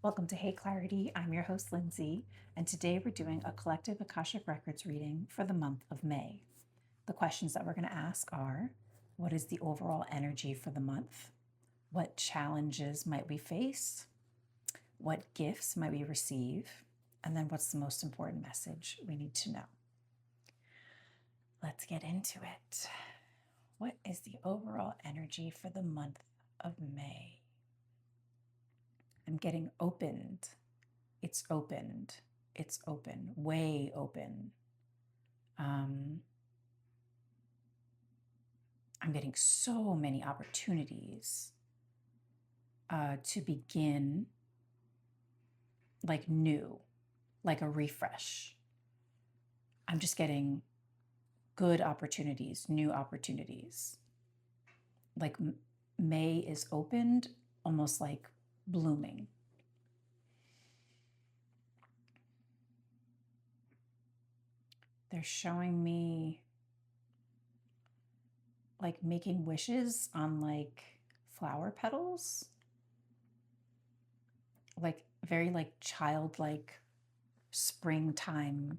Welcome to Hey Clarity. I'm your host, Lindsay, and today we're doing a collective Akashic Records reading for the month of May. The questions that we're going to ask are, what is the overall energy for the month? What challenges might we face? What gifts might we receive? And then what's the most important message we need to know? Let's get into it. What is the overall energy for the month of May? I'm getting opened. It's opened. It's open. Way open. I'm getting so many opportunities to begin like new, like a refresh. I'm just getting good opportunities, new opportunities. Like May is opened, almost like blooming. They're showing me like making wishes on like flower petals, like very like childlike springtime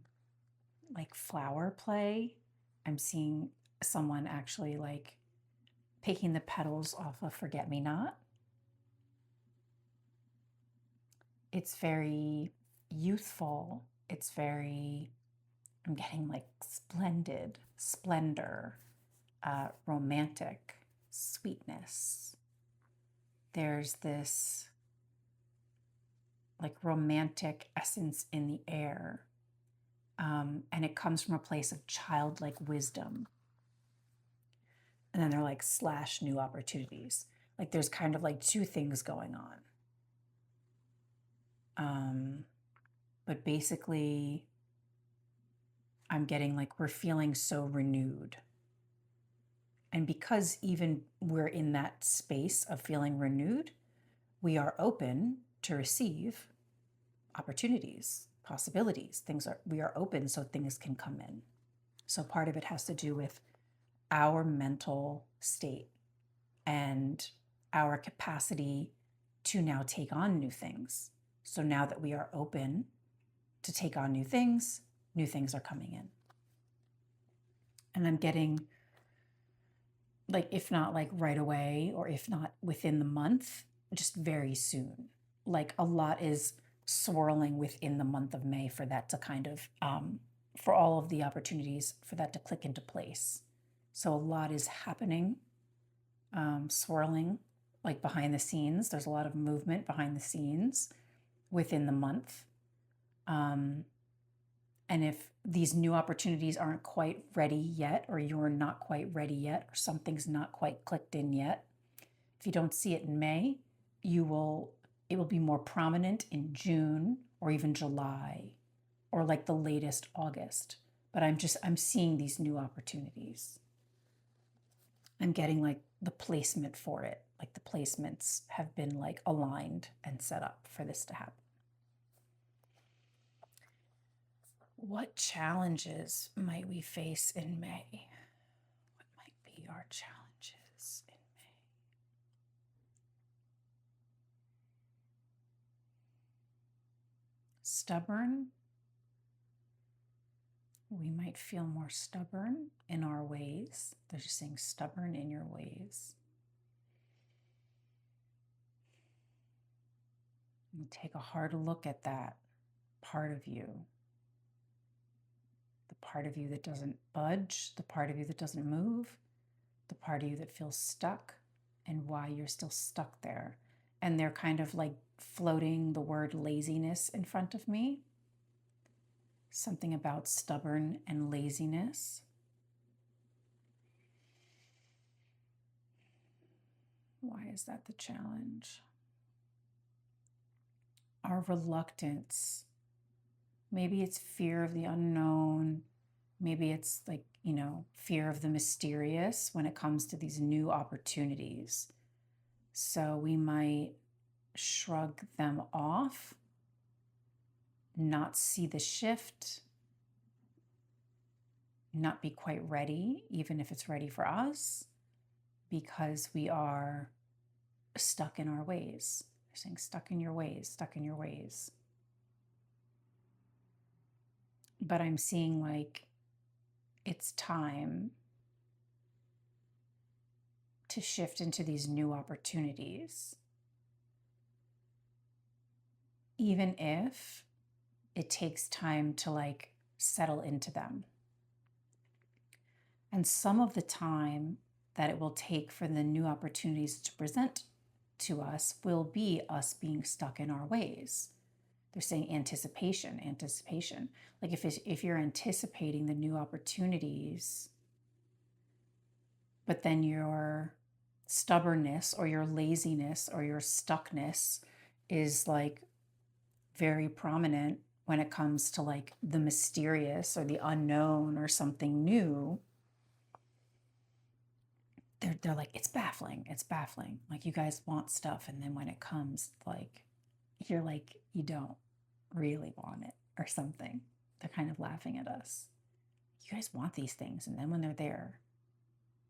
like flower play. I'm seeing someone actually like picking the petals off of forget-me-not. It's very youthful. It's very, I'm getting like splendid, splendor, romantic, sweetness. There's this like romantic essence in the air. And it comes from a place of childlike wisdom. And then they're like / new opportunities. Like there's kind of like two things going on. But basically, I'm getting like we're feeling so renewed. And because even we're in that space of feeling renewed, we are open to receive opportunities, possibilities. We are open so things can come in. So part of it has to do with our mental state and our capacity to now take on new things. So now that we are open to take on new things are coming in. And I'm getting like, if not like right away, or if not within the month, just very soon. Like a lot is swirling within the month of May for that to kind of, for all of the opportunities for that to click into place. So a lot is happening, swirling like behind the scenes. There's a lot of movement behind the scenes within the month. And if these new opportunities aren't quite ready yet, or you're not quite ready yet, or something's not quite clicked in yet, if you don't see it in May, it will be more prominent in June or even July, or like the latest August. But I'm seeing these new opportunities. I'm getting like the placement for it. Like the placements have been like aligned and set up for this to happen. What challenges might we face in May? What might be our challenges in May? Stubborn. We might feel more stubborn in our ways. They're just saying stubborn in your ways. And take a hard look at that part of you. The part of you that doesn't budge, the part of you that doesn't move, the part of you that feels stuck, and why you're still stuck there. And they're kind of like floating the word laziness in front of me. Something about stubborn and laziness. Why is that the challenge? Our reluctance. Maybe it's fear of the unknown. Maybe it's like, fear of the mysterious when it comes to these new opportunities. So we might shrug them off, not see the shift, not be quite ready, even if it's ready for us, because we are stuck in our ways. They're saying stuck in your ways, stuck in your ways. But I'm seeing like it's time to shift into these new opportunities, even if it takes time to like settle into them. And some of the time that it will take for the new opportunities to present to us will be us being stuck in our ways. They're saying anticipation, anticipation. Like if you're anticipating the new opportunities, but then your stubbornness or your laziness or your stuckness is like very prominent when it comes to like the mysterious or the unknown or something new, they're like, it's baffling. It's baffling. Like you guys want stuff. And then when it comes, like, you're like, you don't really want it or something. They're kind of laughing at us. You guys want these things. And then when they're there,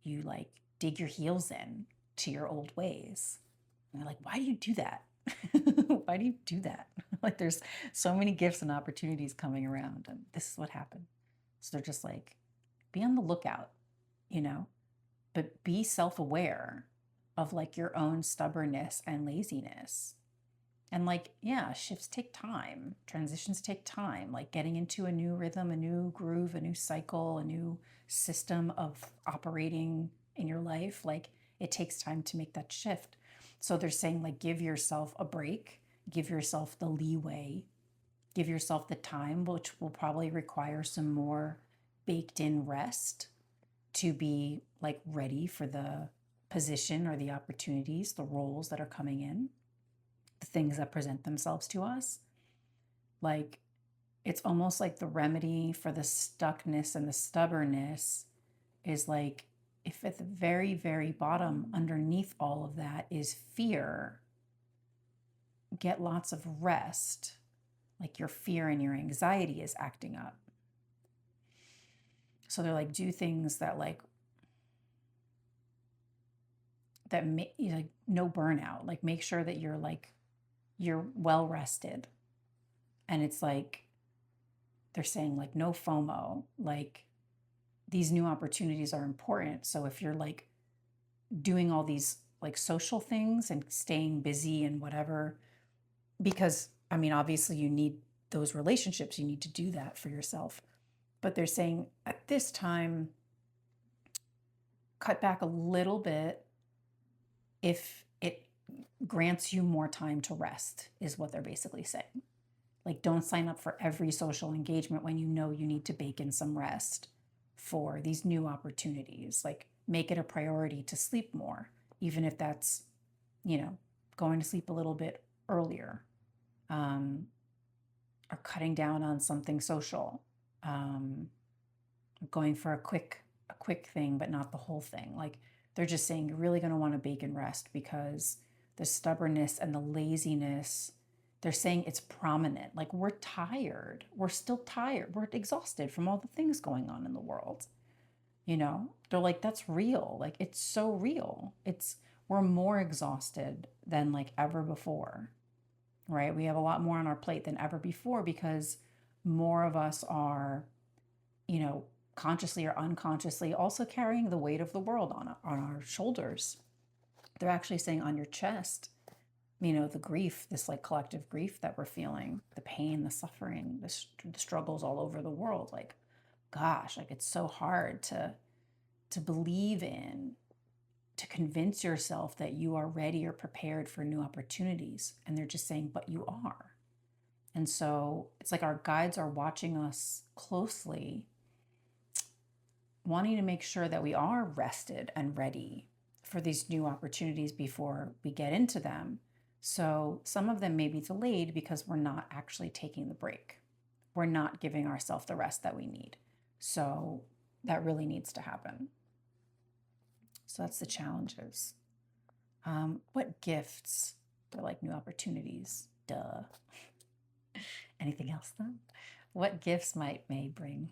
you like dig your heels in to your old ways. And they're like, why do you do that? Why do you do that? Like there's so many gifts and opportunities coming around. And this is what happened. So they're just like, be on the lookout, you know? But be self-aware of like your own stubbornness and laziness. And like, yeah, shifts take time. Transitions take time. Like getting into a new rhythm, a new groove, a new cycle, a new system of operating in your life. Like it takes time to make that shift. So they're saying like, give yourself a break, give yourself the leeway, give yourself the time, which will probably require some more baked in rest to be like ready for the position or the opportunities, the roles that are coming in, the things that present themselves to us. Like it's almost like the remedy for the stuckness and the stubbornness is like, if at the very, very bottom underneath all of that is fear, get lots of rest. Like your fear and your anxiety is acting up. So they're like, do things that like that like no burnout. Like make sure that you're well rested. And it's like they're saying like no FOMO. Like these new opportunities are important. So if you're like doing all these like social things and staying busy and whatever, because I mean obviously you need those relationships, you need to do that for yourself. But they're saying at this time, cut back a little bit if it grants you more time to rest, is what they're basically saying. Like, don't sign up for every social engagement when you know you need to bake in some rest for these new opportunities. Like, make it a priority to sleep more, even if that's, you know, going to sleep a little bit earlier, or cutting down on something social, going for a quick thing, but not the whole thing. Like, they're just saying you're really going to want to bake and rest because the stubbornness and the laziness, they're saying it's prominent. Like we're tired. We're still tired. We're exhausted from all the things going on in the world. You know, they're like, that's real. Like it's so real. We're more exhausted than like ever before, right? We have a lot more on our plate than ever before because more of us are, you know, consciously or unconsciously also carrying the weight of the world on our shoulders. They're actually saying on your chest, you know, the grief, this like collective grief that we're feeling, the pain, the suffering, the struggles all over the world. Like, gosh, like it's so hard to believe in, to convince yourself that you are ready or prepared for new opportunities. And they're just saying, but you are. And so it's like our guides are watching us closely, wanting to make sure that we are rested and ready for these new opportunities before we get into them. So some of them may be delayed because we're not actually taking the break. We're not giving ourselves the rest that we need. So that really needs to happen. So that's the challenges. What gifts? They're like new opportunities. Duh. Anything else though? What gifts might May bring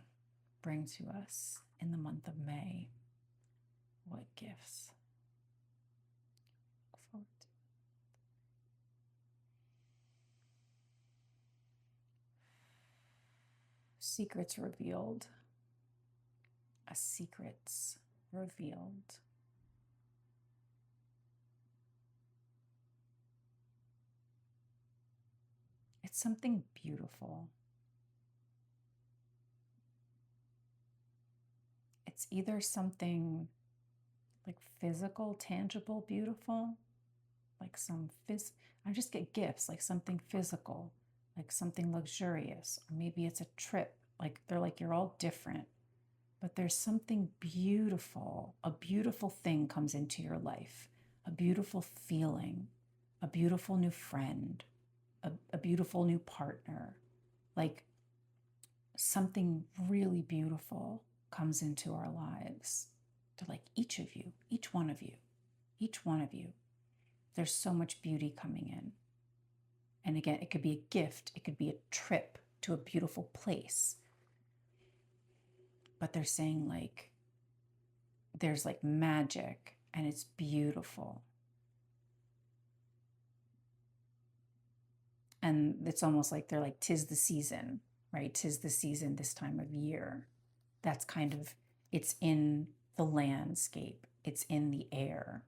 to us in the month of May? What gifts? Look forward to. Secrets revealed. A secrets revealed. It's something beautiful. It's either something like physical, tangible, beautiful, like I just get gifts, like something physical, like something luxurious, or maybe it's a trip. Like they're like, you're all different, but there's something beautiful. A beautiful thing comes into your life, a beautiful feeling, a beautiful new friend, a beautiful new partner, like something really beautiful comes into our lives. To like each of you, each one of you, each one of you. There's so much beauty coming in. And again, it could be a gift, it could be a trip to a beautiful place. But they're saying like, there's like magic and it's beautiful. And it's almost like they're like, 'tis the season, right? 'Tis the season this time of year. That's kind of, it's in the landscape, it's in the air,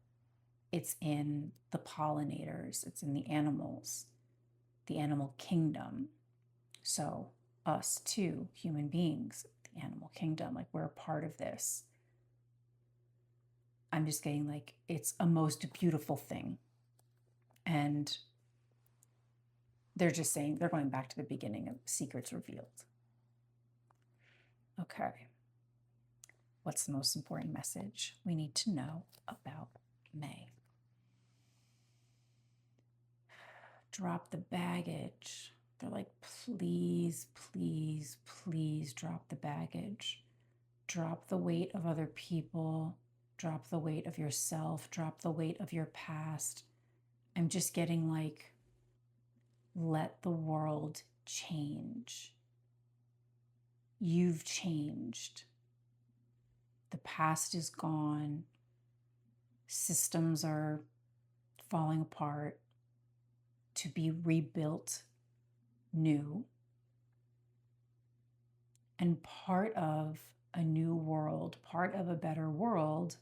it's in the pollinators, it's in the animals, the animal kingdom. So us too, human beings, the animal kingdom, like we're a part of this. I'm just getting like, it's a most beautiful thing. And they're just saying, they're going back to the beginning of secrets revealed. Okay. What's the most important message we need to know about May? Drop the baggage. They're like, please, please, please drop the baggage. Drop the weight of other people. Drop the weight of yourself. Drop the weight of your past. I'm just getting like, let the world change. You've changed. The past is gone. Systems are falling apart to be rebuilt new. And part of a new world, part of a better world,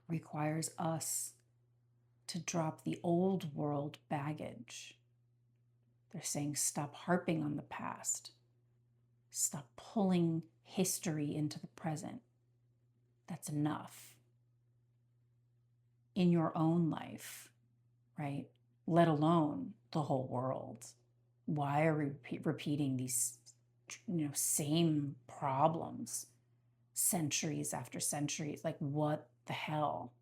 requires us to drop the old world baggage. They're saying stop harping on the past. Stop pulling history into the present. That's enough. In your own life, right? Let alone the whole world. Why are we repeating these, same problems centuries after centuries? Like, what the hell?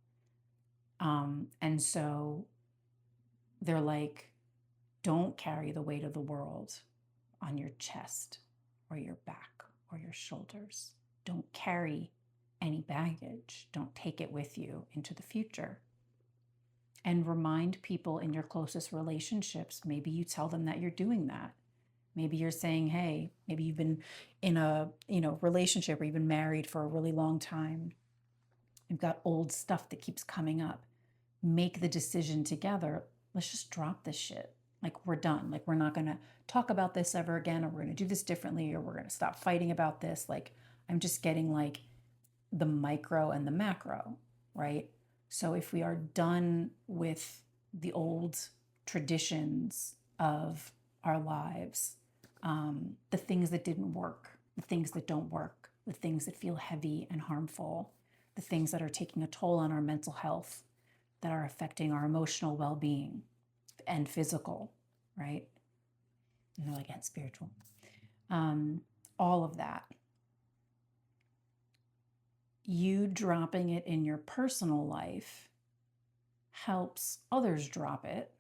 And so they're like, don't carry the weight of the world on your chest or your back or your shoulders. Don't carry any baggage. Don't take it with you into the future. And remind people in your closest relationships, maybe you tell them that you're doing that. Maybe you're saying, hey, maybe you've been in a, relationship where you've been married for a really long time. You've got old stuff that keeps coming up. Make the decision together. Let's just drop this shit. Like, we're done. Like, we're not going to talk about this ever again, or we're going to do this differently, or we're going to stop fighting about this. Like, I'm just getting like the micro and the macro, right? So if we are done with the old traditions of our lives, the things that didn't work, the things that don't work, the things that feel heavy and harmful, the things that are taking a toll on our mental health, that are affecting our emotional well-being and physical, right? And spiritual. All of that. You dropping it in your personal life helps others drop it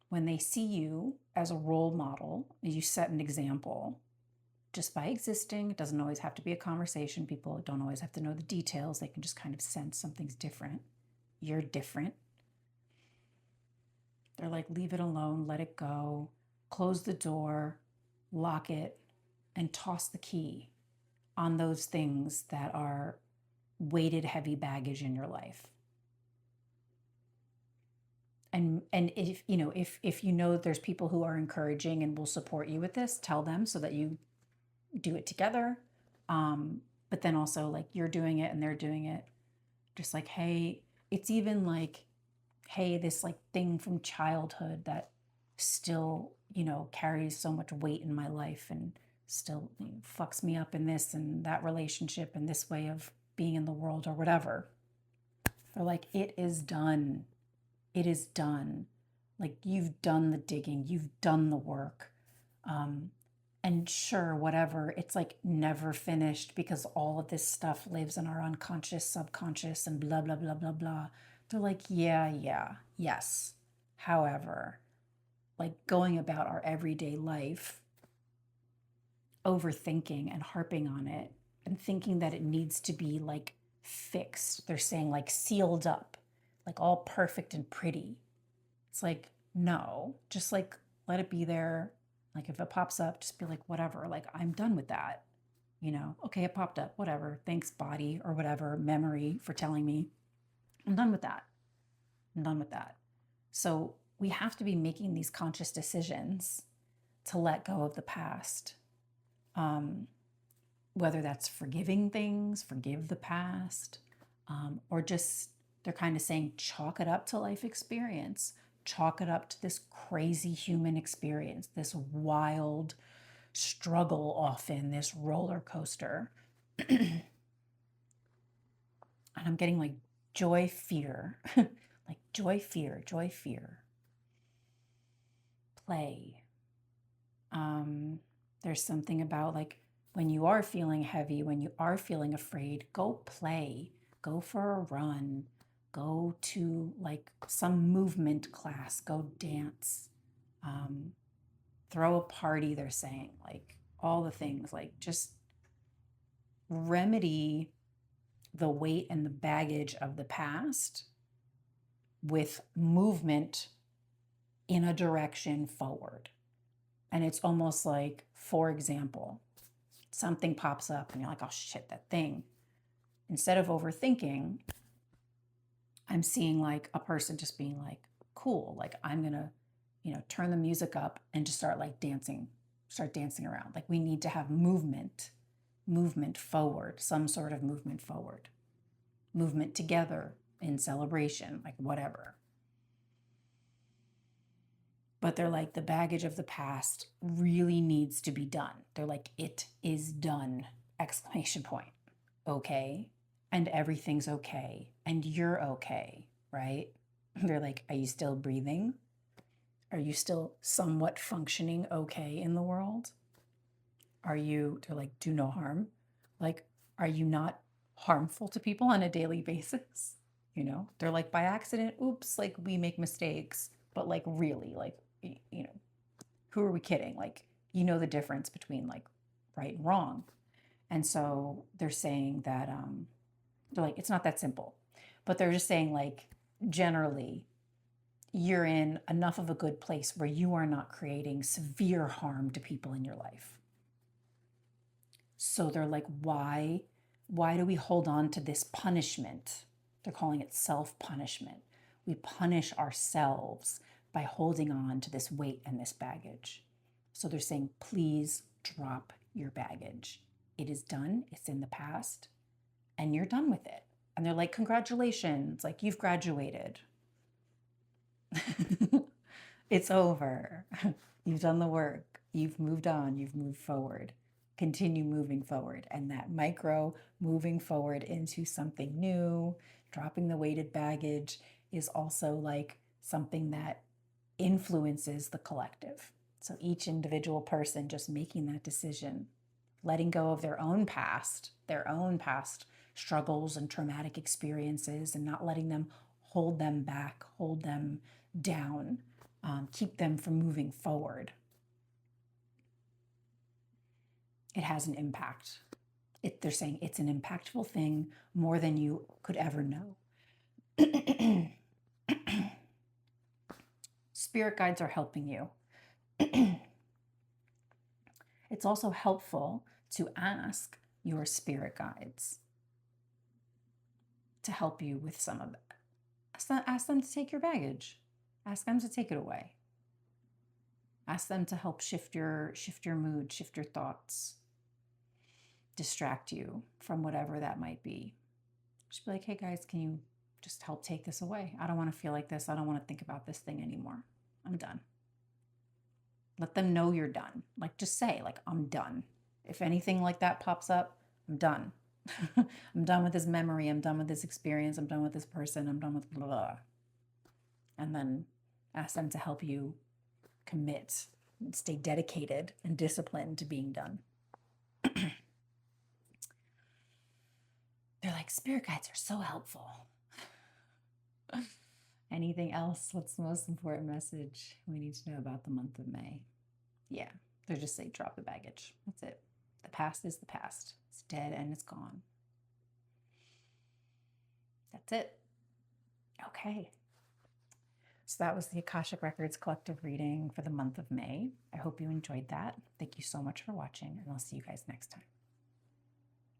when they see you as a role model. You set an example just by existing. It doesn't always have to be a conversation. People don't always have to know the details. They can just kind of sense something's different. You're different. They're like, leave it alone, let it go, close the door, lock it, and toss the key on those things that are weighted heavy baggage in your life. And if you know, if you know there's people who are encouraging and will support you with this, tell them so that you do it together. But then also like you're doing it and they're doing it. Just like, hey, it's even like, hey, this like thing from childhood that still, you know, carries so much weight in my life and still, you know, fucks me up in this and that relationship and this way of being in the world or whatever. They're like, it is done. It is done. Like you've done the digging, you've done the work. And sure, whatever, it's like never finished because all of this stuff lives in our unconscious, subconscious, and blah, blah, blah, blah, blah. They're like, yeah, yes. However, like going about our everyday life, overthinking and harping on it and thinking that it needs to be like fixed. They're saying like sealed up, like all perfect and pretty. It's like, no, just like let it be there. Like if it pops up, just be like, whatever, like I'm done with that. You know, okay, it popped up, whatever. Thanks, body or whatever, memory for telling me. I'm done with that. I'm done with that. So we have to be making these conscious decisions to let go of the past. Whether that's forgiving things, forgive the past, or just they're kind of saying chalk it up to life experience, chalk it up to this crazy human experience, this wild struggle, often this roller coaster. And I'm getting like joy, fear, like joy, fear, play. There's something about like when you are feeling heavy, when you are feeling afraid, go play, go for a run, go to like some movement class, go dance, throw a party, they're saying, like all the things, like just remedy the weight and the baggage of the past with movement in a direction forward. And it's almost like, for example, something pops up and you're like, oh shit, that thing. Instead of overthinking, I'm seeing like a person just being like, cool, like I'm gonna, you know, turn the music up and just start like dancing, start dancing around. Like we need to have movement forward, some sort of movement forward, movement together in celebration, like whatever. But they're like, the baggage of the past really needs to be done. They're like, it is done, exclamation point. Okay. And everything's okay. And you're okay, right? They're like, are you still breathing? Are you still somewhat functioning okay in the world? Are you, they're like, do no harm. Like, are you not harmful to people on a daily basis? You know, they're like, by accident, oops, like we make mistakes, but like really, like, you know, who are we kidding? Like, you know, the difference between like right and wrong. And so they're saying that, they're like, it's not that simple, but they're just saying like, generally, you're in enough of a good place where you are not creating severe harm to people in your life. So they're like, why do we hold on to this punishment? They're calling it self-punishment. We punish ourselves by holding on to this weight and this baggage. So they're saying, please drop your baggage. It is done, it's in the past, and you're done with it. And they're like, congratulations, like you've graduated. It's over. You've done the work. You've moved on. You've moved forward. Continue moving forward. And that micro moving forward into something new, dropping the weighted baggage is also like something that influences the collective. So each individual person just making that decision, letting go of their own past struggles and traumatic experiences, and not letting them hold them back, hold them down, keep them from moving forward. It has an impact. They're saying it's an impactful thing more than you could ever know. Spirit guides are helping you. It's also helpful to ask your spirit guides to help you with some of that. Ask them to take your baggage. Ask them to take it away. Ask them to help shift your mood, shift your thoughts, distract you from whatever that might be. Just be like, hey guys, can you just help take this away? I don't want to feel like this. I don't want to think about this thing anymore. I'm done. Let them know you're done. Like, just say, like, I'm done. If anything like that pops up, I'm done. I'm done with this memory. I'm done with this experience. I'm done with this person. I'm done with blah, blah. And then ask them to help you commit and stay dedicated and disciplined to being done. They're like, spirit guides are so helpful. Anything else? What's the most important message we need to know about the month of May? Yeah, they just say drop the baggage. That's it. The past is the past. It's dead and it's gone. That's it. Okay. So that was the Akashic Records collective reading for the month of May. I hope you enjoyed that. Thank you so much for watching, and I'll see you guys next time.